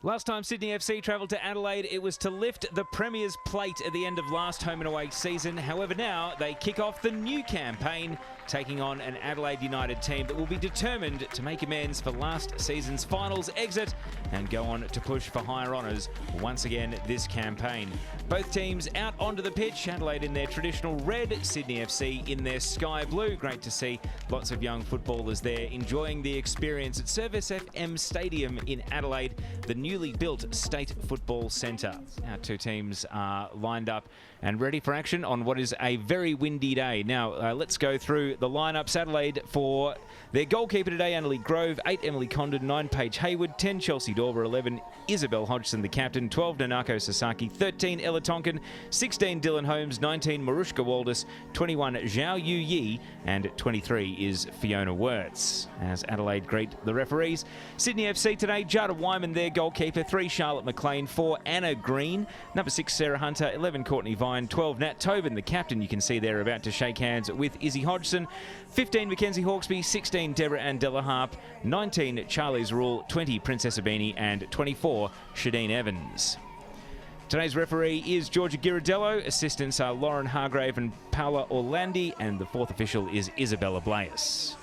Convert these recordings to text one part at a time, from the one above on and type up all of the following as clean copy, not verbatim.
Last time Sydney FC travelled to Adelaide, it was to lift the Premier's plate at the end of last home and away season. However, now they kick off the new campaign, taking on an Adelaide United team that will be determined to make amends for last season's finals exit and go on to push for higher honours once again this campaign. Both teams out onto the pitch, Adelaide in their traditional red, Sydney FC in their sky blue. Great to see lots of young footballers there enjoying the experience at Service FM Stadium in Adelaide, the newly built State Football Centre. Our two teams are lined up and ready for action on what is a very windy day. Now, let's go through the lineups. Adelaide for their goalkeeper today, Annalie Grove, 8 Emily Condon, 9 Paige Hayward, 10 Chelsea Dorber, 11 Isabel Hodgson, the captain, 12 Nanako Sasaki, 13 Ella Tonkin, 16 Dylan Holmes, 19 Marushka Waldus, 21 Zhao Yu Yi, and 23 is Fiona Wirtz. As Adelaide greet the referees, Sydney FC today, Jada Wyman, their goalkeeper, 3 Charlotte McLean, 4 Anna Green, number 6 Sarah Hunter, 11 Courtney Vine, 12 Nat Tobin, the captain, you can see they're about to shake hands with Izzy Hodgson, 15 Mackenzie Hawkesby, 16 Deborah Andella Harp, 19 Charlie's Rule, 20 Princess Abini, and 24 Shadeen Evans. Today's referee is Georgia Ghirardello. Assistants are Lauren Hargrave and Paola Orlandi, and the fourth official is Isabella Blais.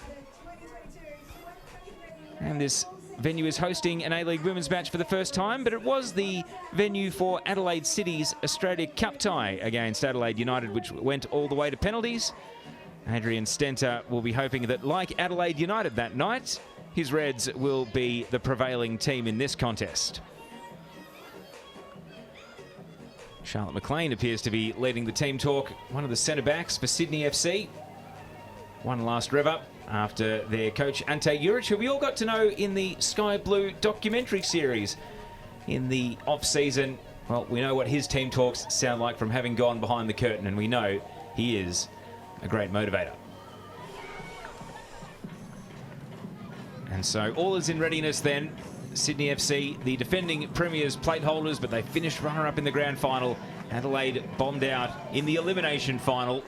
And this venue is hosting an A-League women's match for the first time, but it was the venue for Adelaide City's Australia Cup tie against Adelaide United, which went all the way to penalties. Adrian Stenter will be hoping that, like Adelaide United that night, his Reds will be the prevailing team in this contest. Charlotte McLean appears to be leading the team talk, one of the centre-backs for Sydney FC. One last rev up after their coach Ante Juric, who we all got to know in the Sky Blue documentary series in the off-season. Well, we know what his team talks sound like from having gone behind the curtain, and we know he is a great motivator. And so all is in readiness then. Sydney FC, the defending Premier's plate holders, but they finished runner-up in the grand final. Adelaide bombed out in the elimination final.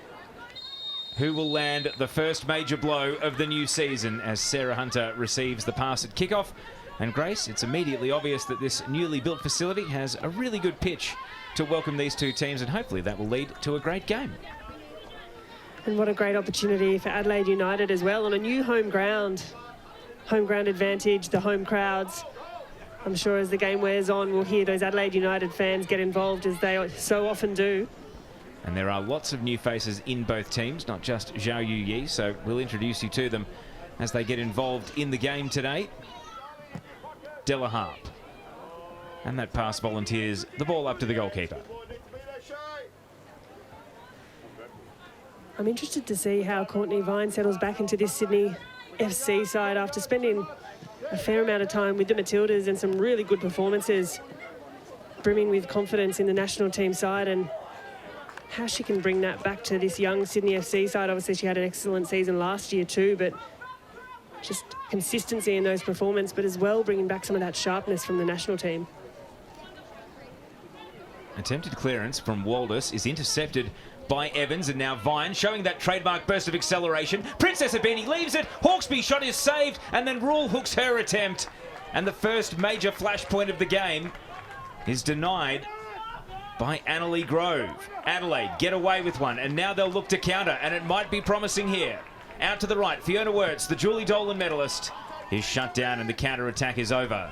Who will land the first major blow of the new season as Sarah Hunter receives the pass at kickoff? And Grace, it's immediately obvious that this newly built facility has a really good pitch to welcome these two teams, and hopefully that will lead to a great game. And what a great opportunity for Adelaide United as well on a new home ground. Home ground advantage, the home crowds. I'm sure as the game wears on, we'll hear those Adelaide United fans get involved as they so often do. And there are lots of new faces in both teams, not just Zhao Yu Yi, so we'll introduce you to them as they get involved in the game today. Della Harp. And that pass volunteers the ball up to the goalkeeper. I'm interested to see how Courtney Vine settles back into this Sydney FC side after spending a fair amount of time with the Matildas and some really good performances, brimming with confidence in the national team side, and how she can bring that back to this young Sydney FC side. Obviously, she had an excellent season last year too, but just consistency in those performances, but as well bringing back some of that sharpness from the national team. Attempted clearance from Waldus is intercepted by Evans, and now Vine showing that trademark burst of acceleration. Princess Abini leaves it. Hawkesby's shot is saved, and then Rule hooks her attempt. And the first major flashpoint of the game is denied by Annalie Grove. Adelaide get away with one, and now they'll look to counter, and it might be promising here. Out to the right, Fiona Wirtz, the Julie Dolan medalist, is shut down, and the counter-attack is over.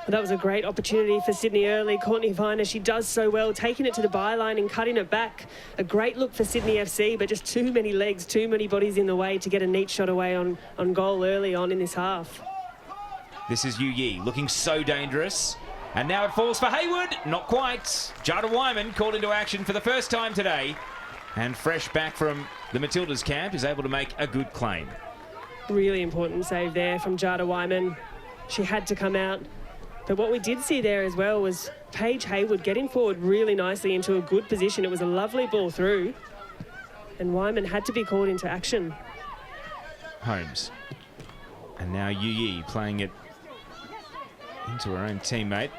Well, that was a great opportunity for Sydney early. Courtney Vine, as she does so well, taking it to the byline and cutting it back. A great look for Sydney FC, but just too many legs, too many bodies in the way to get a neat shot away on goal early on in this half. This is Yu Yi looking so dangerous. And now it falls for Hayward. Not quite. Jada Wyman called into action for the first time today. And fresh back from the Matildas camp is able to make a good claim. Really important save there from Jada Wyman. She had to come out. But what we did see there as well was Paige Hayward getting forward really nicely into a good position. It was a lovely ball through, and Wyman had to be called into action. Holmes. And now Yu Yi playing it into her own teammate.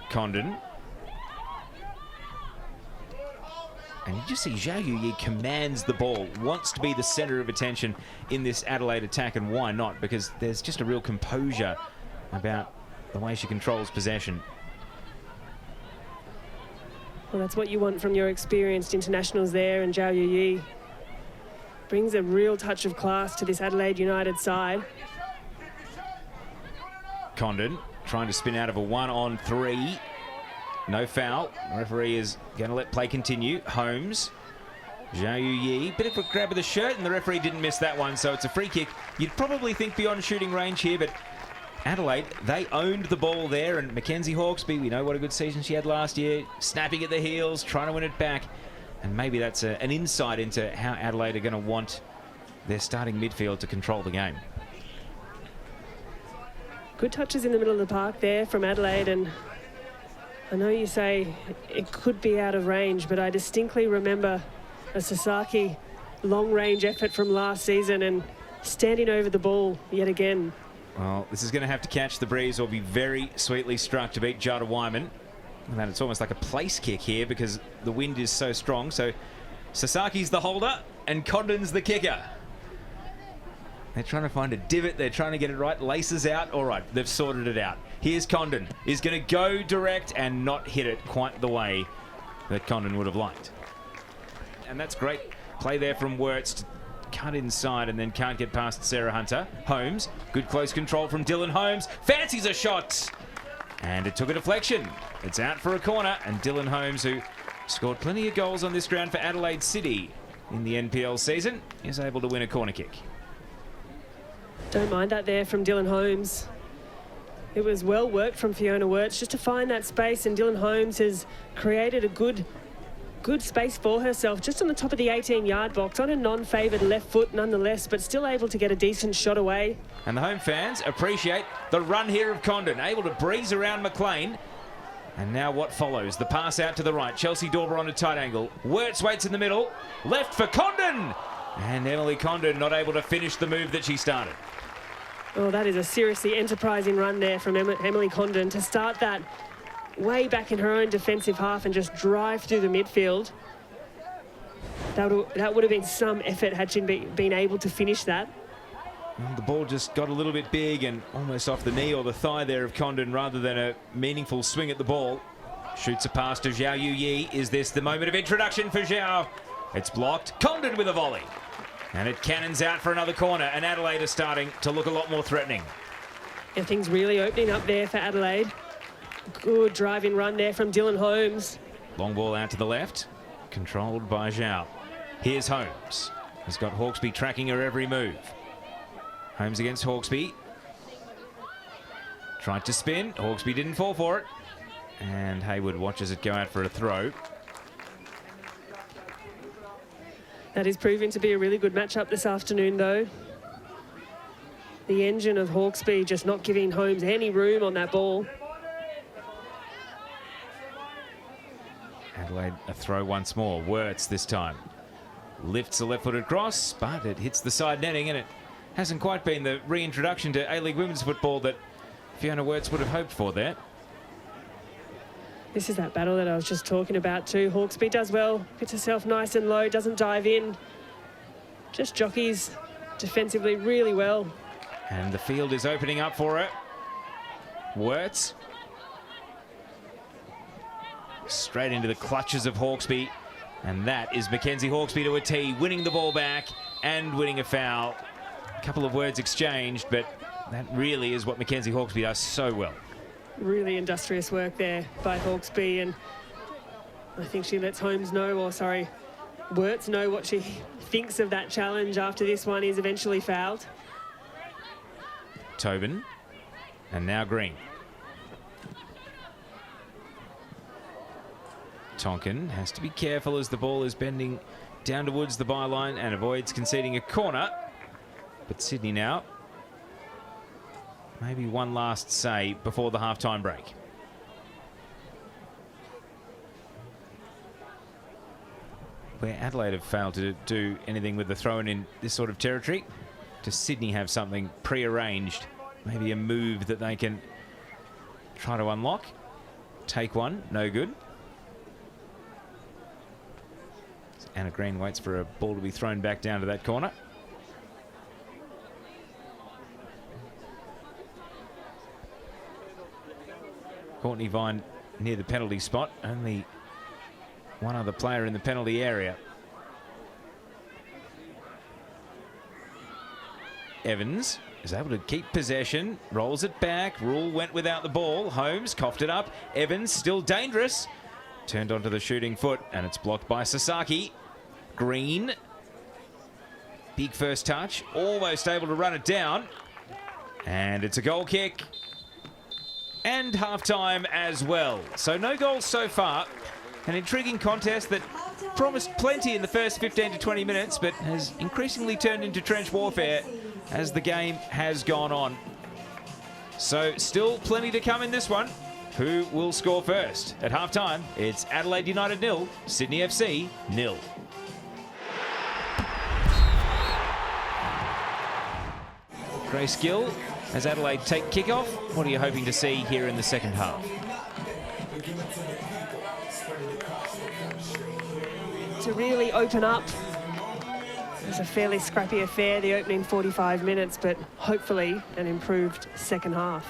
Condon. And you just see Zhao Yuyi commands the ball, wants to be the centre of attention in this Adelaide attack, and why not? Because there's just a real composure about the way she controls possession. Well, that's what you want from your experienced internationals there, and Zhao Yuyi brings a real touch of class to this Adelaide United side. Condon trying to spin out of a 1-on-3. No foul. The referee is going to let play continue. Holmes. Zhao Yuyi. Bit of a grab of the shirt, and the referee didn't miss that one, so it's a free kick. You'd probably think beyond shooting range here, but Adelaide, they owned the ball there, and Mackenzie Hawkesby, we know what a good season she had last year, snapping at the heels, trying to win it back. And maybe that's an insight into how Adelaide are going to want their starting midfield to control the game. Good touches in the middle of the park there from Adelaide, and I know you say it could be out of range, but I distinctly remember a Sasaki long-range effort from last season and standing over the ball yet again. Well, this is going to have to catch the breeze or be very sweetly struck to beat Jada Wyman. And it's almost like a place kick here because the wind is so strong. So Sasaki's the holder and Condon's the kicker. They're trying to find a divot. They're trying to get it right. Laces out. All right, they've sorted it out. Here's Condon. He's going to go direct and not hit it quite the way that Condon would have liked. And that's great play there from Wirtz to cut inside and then can't get past Sarah Hunter. Holmes, good close control from Dylan Holmes. Fancies a shot. And it took a deflection. It's out for a corner. And Dylan Holmes, who scored plenty of goals on this ground for Adelaide City in the NPL season, is able to win a corner kick. Don't mind that there from Dylan Holmes. It was well worked from Fiona Wirtz just to find that space, and Dylan Holmes has created a good space for herself just on the top of the 18-yard box on a non-favoured left foot nonetheless, but still able to get a decent shot away. And the home fans appreciate the run here of Condon, able to breeze around McLean. And now what follows? The pass out to the right. Chelsea Dorber on a tight angle. Wirtz waits in the middle. Left for Condon. And Emily Condon not able to finish the move that she started. Oh, that is a seriously enterprising run there from Emily Condon to start that way back in her own defensive half and just drive through the midfield. That would have been some effort had she been able to finish that. Well, the ball just got a little bit big and almost off the knee or the thigh there of Condon rather than a meaningful swing at the ball. Shoots a pass to Zhao Yuyi. Is this the moment of introduction for Zhao? It's blocked. Condon with a volley. And it cannons out for another corner, and Adelaide are starting to look a lot more threatening. Yeah, things really opening up there for Adelaide. Good driving run there from Dylan Holmes. Long ball out to the left, controlled by Zhao. Here's Holmes. He's got Hawkesby tracking her every move. Holmes against Hawkesby. Tried to spin. Hawkesby didn't fall for it. And Hayward watches it go out for a throw. That is proving to be a really good matchup this afternoon, though. The engine of Hawkesby just not giving Holmes any room on that ball. Adelaide a throw once more. Wirtz this time. Lifts a left-footed cross, but it hits the side netting, and it hasn't quite been the reintroduction to A-League women's football that Fiona Wirtz would have hoped for there. This is that battle that I was just talking about too. Hawkesby does well, gets herself nice and low, doesn't dive in. Just jockeys defensively really well. And the field is opening up for her. Wirtz. Straight into the clutches of Hawkesby. And that is Mackenzie Hawkesby to a tee, winning the ball back and winning a foul. A couple of words exchanged, but that really is what Mackenzie Hawkesby does so well. Really industrious work there by Hawkesby, and I think she lets Holmes know, or sorry, Wirtz know what she thinks of that challenge after this one is eventually fouled. Tobin, and now Green. Tonkin has to be careful as the ball is bending down towards the byline and avoids conceding a corner. But Sydney now, maybe one last say before the half-time break. Where Adelaide have failed to do anything with the throw-in in this sort of territory, does Sydney have something pre-arranged? Maybe a move that they can try to unlock? Take one, no good. Anna Green waits for a ball to be thrown back down to that corner. Courtney Vine near the penalty spot. Only one other player in the penalty area. Evans is able to keep possession, rolls it back. Rule went without the ball. Holmes coughed it up. Evans still dangerous. Turned onto the shooting foot, and it's blocked by Sasaki. Green. Big first touch. Almost able to run it down. And it's a goal kick. And half-time as well. So no goals so far. An intriguing contest that promised plenty in the first 15 to 20 minutes, but has increasingly turned into trench warfare as the game has gone on. So still plenty to come in this one. Who will score first? At half-time, it's Adelaide United 0, Sydney FC 0. Grace Gill as Adelaide take kick-off. What are you hoping to see here in the second half? To really open up. It was a fairly scrappy affair, the opening 45 minutes, but hopefully an improved second half.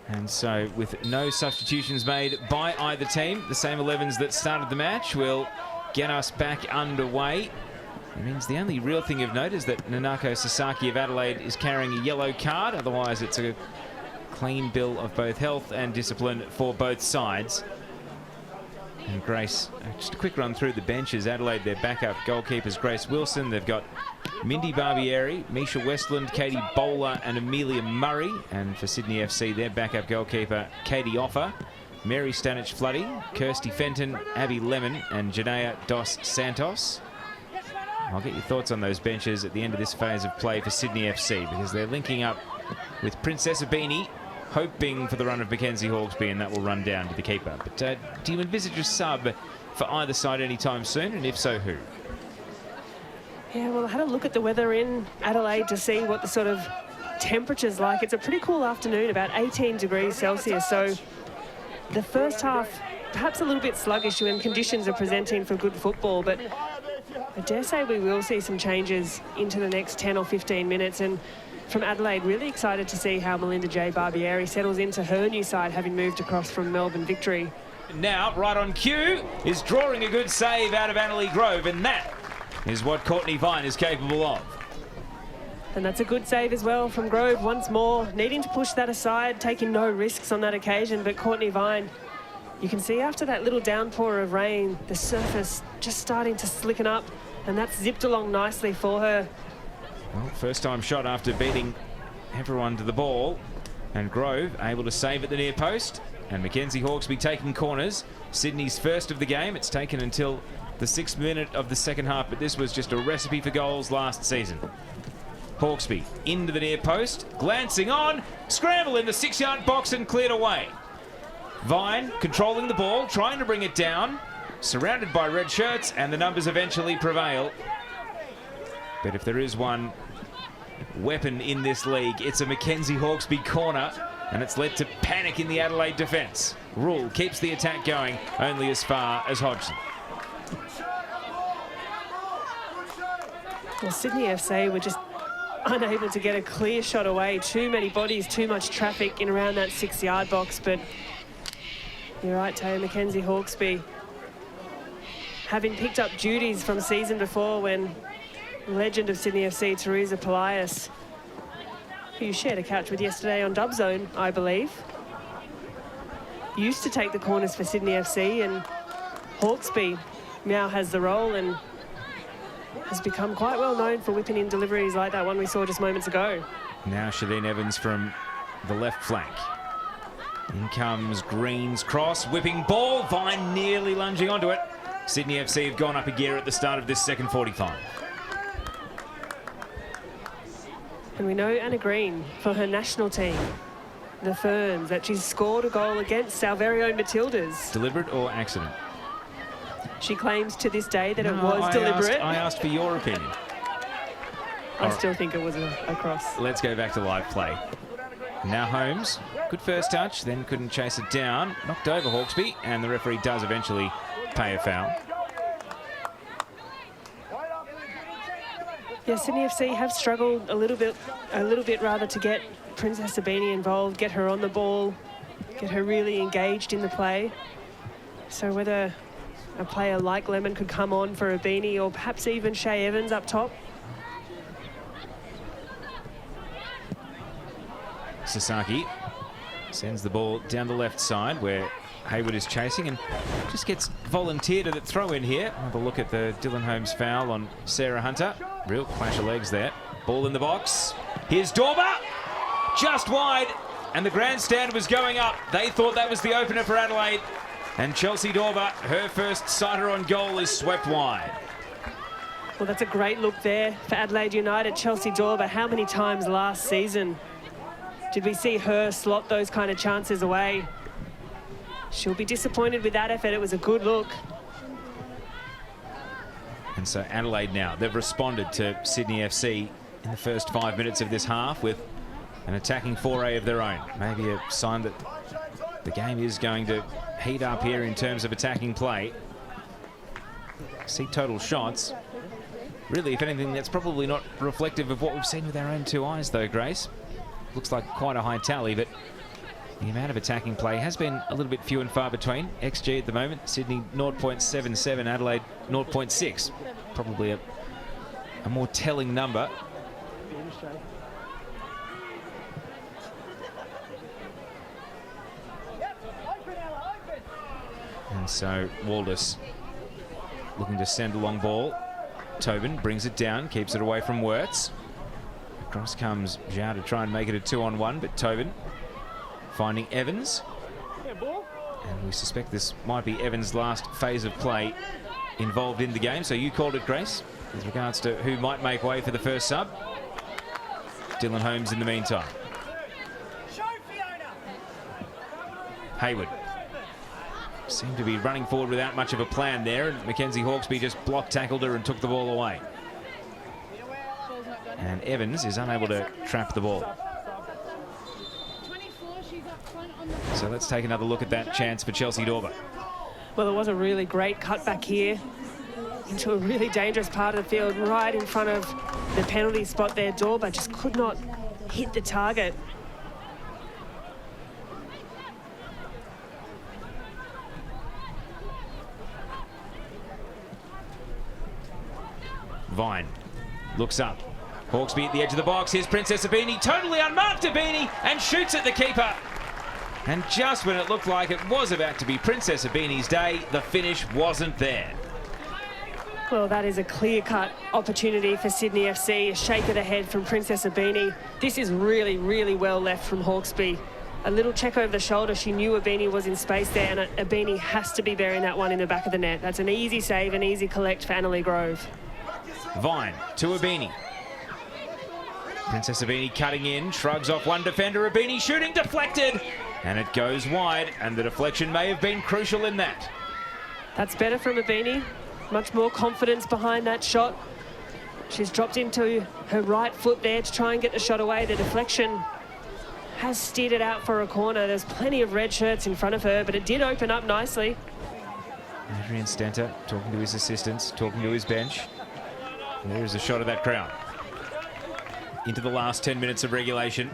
And so with no substitutions made by either team, the same 11s that started the match will get us back underway. It means the only real thing of note is that Nanako Sasaki of Adelaide is carrying a yellow card. Otherwise, it's a clean bill of both health and discipline for both sides. And Grace, just a quick run through the benches. Adelaide, their backup goalkeepers, Grace Wilson. They've got Mindy Barbieri, Misha Westland, Katie Bowler and Amelia Murray. And for Sydney FC, their backup goalkeeper, Katie Offer, Mary Stanich-Floody, Kirsty Fenton, Abby Lemon and Janea Dos Santos. I'll get your thoughts on those benches at the end of this phase of play for Sydney FC, because they're linking up with Princess Abini, hoping for the run of Mackenzie Hawkesby, and that will run down to the keeper. But do you envisage a sub for either side anytime soon, and if so, who? Yeah, well, I had a look at the weather in Adelaide to see what the sort of temperature's like. It's a pretty cool afternoon, about 18 degrees Celsius, so the first half perhaps a little bit sluggish when conditions are presenting for good football, but I dare say we will see some changes into the next 10 or 15 minutes. And from Adelaide, really excited to see how Melinda J. Barbieri settles into her new side, having moved across from Melbourne Victory. Now, right on cue, is drawing a good save out of Annalee Grove, and that is what Courtney Vine is capable of. And that's a good save as well from Grove once more, needing to push that aside, taking no risks on that occasion. But Courtney Vine, you can see after that little downpour of rain, the surface just starting to slicken up, and that's zipped along nicely for her. Well, first time shot after beating everyone to the ball, and Grove able to save at the near post, and Mackenzie Hawkesby taking corners. Sydney's first of the game. It's taken until the 6th minute of the second half, but this was just a recipe for goals last season. Hawkesby into the near post, glancing on, scramble in the 6-yard box and cleared away. Vine controlling the ball, trying to bring it down, surrounded by red shirts, and the numbers eventually prevail. But if there is one weapon in this league, it's a Mackenzie Hawkesby corner, and it's led to panic in the Adelaide defence. Rule keeps the attack going only as far as Hodgson. Well, Sydney FC were just unable to get a clear shot away. Too many bodies, too much traffic in around that 6-yard box. But you're right, Taylor, Mackenzie Hawkesby, having picked up duties from season before when legend of Sydney FC, Teresa Polias, who you shared a couch with yesterday on Dub Zone, I believe, used to take the corners for Sydney FC, and Hawkesby now has the role and has become quite well known for whipping in deliveries like that one we saw just moments ago. Now Shadeen Evans from the left flank. In comes Green's cross, whipping ball, Vine nearly lunging onto it. Sydney FC have gone up a gear at the start of this second 45. And we know Anna Green, for her national team, the Ferns, that she's scored a goal against our very own Matildas. Deliberate or accident? She claims to this day that it was deliberate. I asked for your opinion. I still think it was a cross. Let's go back to live play. Now Holmes, good first touch, then couldn't chase it down. Knocked over Hawkesby, and the referee does eventually pay a foul. Yeah, Sydney FC have struggled a little bit rather to get Princess Sabini involved, get her on the ball, get her really engaged in the play. So whether a player like Lemon could come on for a Beanie or perhaps even Shay Evans up top. Sasaki sends the ball down the left side where Hayward is chasing and just gets volunteered at the throw in here. Have a look at the Dylan Holmes foul on Sarah Hunter. Real clash of legs there. Ball in the box. Here's Dorber. Just wide. And the grandstand was going up. They thought that was the opener for Adelaide. And Chelsea Dorber, her first sighter on goal, is swept wide. Well, that's a great look there for Adelaide United. Chelsea Dorber, how many times last season did we see her slot those kind of chances away? She'll be disappointed with that effort. It was a good look. And so Adelaide now, they've responded to Sydney FC in the first 5 minutes of this half with an attacking foray of their own. Maybe a sign that the game is going to heat up here in terms of attacking play. See total shots. Really, if anything, that's probably not reflective of what we've seen with our own two eyes, though, Grace. Looks like quite a high tally, but the amount of attacking play has been a little bit few and far between. XG at the moment, Sydney 0.77, Adelaide 0.6. Probably a more telling number. And so Waldus looking to send a long ball. Tobin brings it down, keeps it away from Wirtz. Across comes Zhao to try and make it a 2-on-1, but Tobin finding Evans. And we suspect this might be Evans' last phase of play involved in the game. So you called it, Grace, with regards to who might make way for the first sub. Dylan Holmes in the meantime. Hayward seemed to be running forward without much of a plan there, and Mackenzie Hawkesby just block tackled her and took the ball away. And Evans is unable to trap the ball. So let's take another look at that chance for Chelsea Dorber. Well, it was a really great cutback here into a really dangerous part of the field, right in front of the penalty spot there. Dorber just could not hit the target. Vine looks up. Hawkesby at the edge of the box. Here's Princess Abini, totally unmarked Abini, and shoots at the keeper. And just when it looked like it was about to be Princess Abini's day, the finish wasn't there. Well, that is a clear-cut opportunity for Sydney FC. A shake of the head from Princess Abini. This is really, really well left from Hawkesby. A little check over the shoulder. She knew Abini was in space there, and Abini has to be burying that one in the back of the net. That's an easy save, an easy collect for Adelaide Grove. Vine to Abini. Princess Abini cutting in, shrugs off one defender. Abini shooting, deflected, and it goes wide, and the deflection may have been crucial in that. That's better from Abini. Much more confidence behind that shot. She's dropped into her right foot there to try and get the shot away. The deflection has steered it out for a corner. There's plenty of red shirts in front of her, but it did open up nicely. Adrian Stenter talking to his assistants, talking to his bench. And there's a shot of that crowd. Into the last 10 minutes of regulation.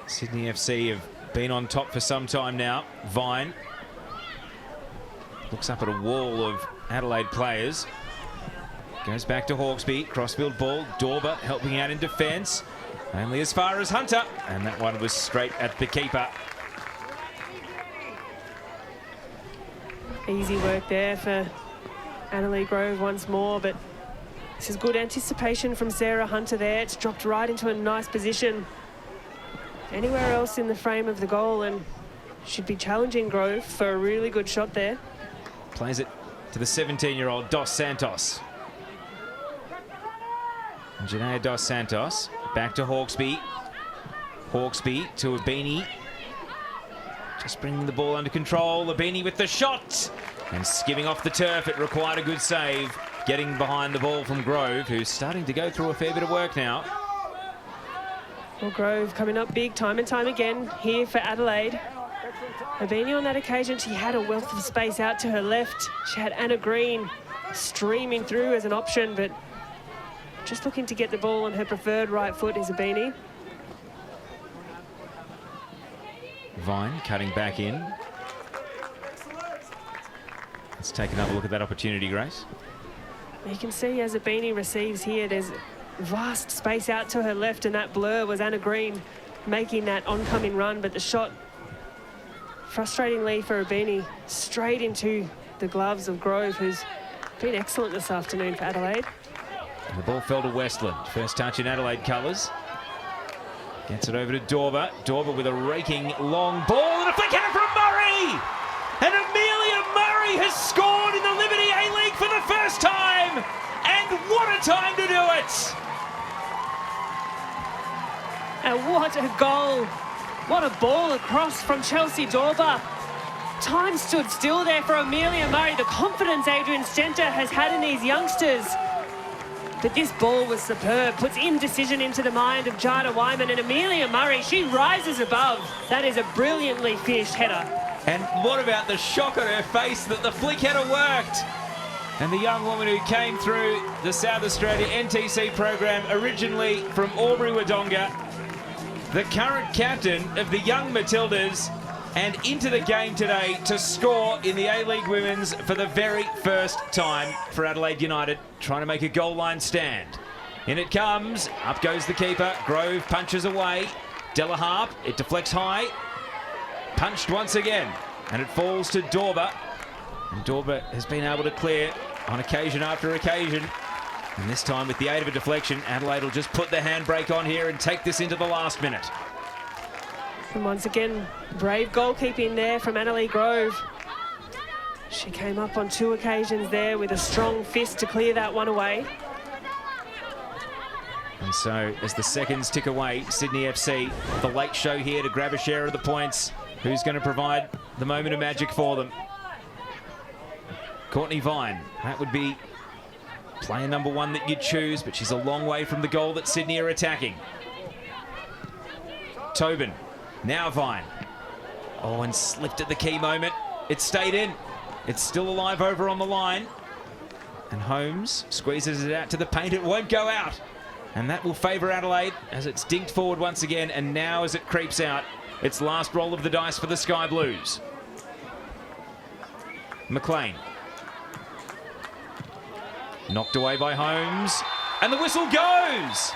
Sydney FC have been on top for some time now. Vine looks up at a wall of Adelaide players. Goes back to Hawkesby. Crossfield ball. Dorber helping out in defence. Only as far as Hunter. And that one was straight at the keeper. Easy work there for Adelaide Grove once more, but this is good anticipation from Sarah Hunter there. It's dropped right into a nice position. Anywhere else in the frame of the goal, and should be challenging Grove for a really good shot there. Plays it to the 17-year-old Dos Santos. And Janaea Dos Santos back to Hawkesby. Hawkesby to Abini. Just bringing the ball under control. Abini with the shot. And skimming off the turf. It required a good save. Getting behind the ball from Grove, who's starting to go through a fair bit of work now. Well, Grove coming up big time and time again here for Adelaide. Abini on that occasion, she had a wealth of space out to her left. She had Anna Green streaming through as an option, but Just looking to get the ball on her preferred right foot is Abini. Vine cutting back in. Let's take another look at that opportunity, Grace. You can see as Abini receives here, there's vast space out to her left, and that blur was Anna Green making that oncoming run, but the shot, frustratingly for Abini, straight into the gloves of Grove, who's been excellent this afternoon for Adelaide. And the ball fell to Westland. First touch in Adelaide colours. Gets it over to Dorber. Dorber with a raking long ball and a flick header from Murray! And Amelia Murray has scored in the Liberty A-League for the first time! And what a time to do it! And what a goal! What a ball across from Chelsea Dorber. Time stood still there for Amelia Murray. The confidence Adrian Stenter has had in these youngsters. But this ball was superb, puts indecision into the mind of Jada Wyman, and Amelia Murray, she rises above. That is a brilliantly finished header. And what about the shock on her face that the flick header worked? And the young woman who came through the South Australia NTC program, originally from Albury-Wodonga, the current captain of the young Matildas, and into the game today to score in the A-League Women's for the very first time for Adelaide United, trying to make a goal line stand. In it comes, up goes the keeper, Grove punches away, Della Harp, it deflects high, punched once again, and it falls to Dorber. And Dorber has been able to clear on occasion after occasion. And this time with the aid of a deflection, Adelaide will just put the handbrake on here and take this into the last minute. And once again, brave goalkeeping there from Annalie Grove. She came up on 2 occasions there with a strong fist to clear that one away. And so as the seconds tick away, Sydney FC, the late show here to grab a share of the points. Who's going to provide the moment of magic for them? Courtney Vine, that would be player number 1 that you'd choose, but she's a long way from the goal that Sydney are attacking. Tobin, now Vine. Oh, and slipped at the key moment. It stayed in. It's still alive over on the line. And Holmes squeezes it out to the paint. It won't go out. And that will favour Adelaide as it's dinked forward once again. And now as it creeps out, its last roll of the dice for the Sky Blues. McLean. Knocked away by Holmes. And the whistle goes!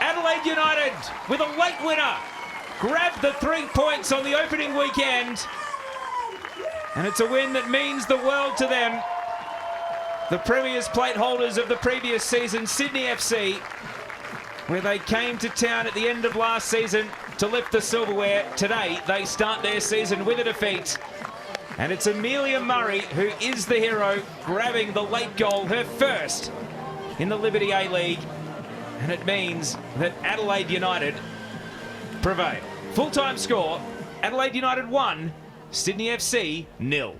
Adelaide United with a late winner. Grabbed the 3 points on the opening weekend. And it's a win that means the world to them. The Premier's plate holders of the previous season, Sydney FC, where they came to town at the end of last season to lift the silverware. Today, they start their season with a defeat. And it's Amelia Murray who is the hero, grabbing the late goal, her first in the Liberty A-League. And it means that Adelaide United prevail. Full-time score, Adelaide United 1, Sydney FC 0.